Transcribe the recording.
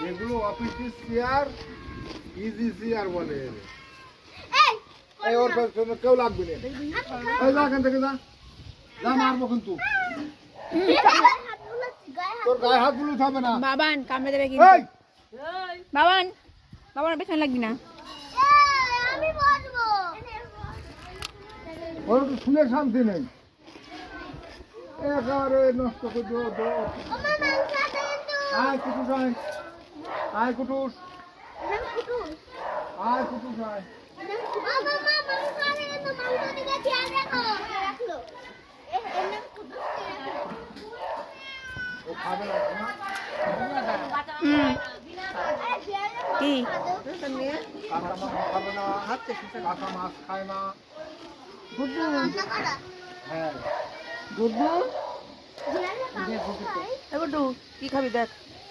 এগুলো অফিসের chair, easy chair বলে। এই ওর পেছনে কেউ লাগবে না। এই যা এখান থেকে যা, যা মারবো কিন্তু। তোর গায়ে হাত বুলাতে হবে না। বাবান কামড়ে দেবে কিন্তু। এই বাবান বাবান পেছনে লাগবি না। ওর তো শুনে শান্তি নেই, একেবারে নষ্ট করে দিও। আয় কুটুস আয়, আয় কুটুস, আয় কুটুস আয়। ও খাবে না না? কি কাঁচা মাছ খাবে না, কাঁচা মাছ খায় না। হ্যাঁ গুড্ডু গুড্ডু কি খাবি দেখ।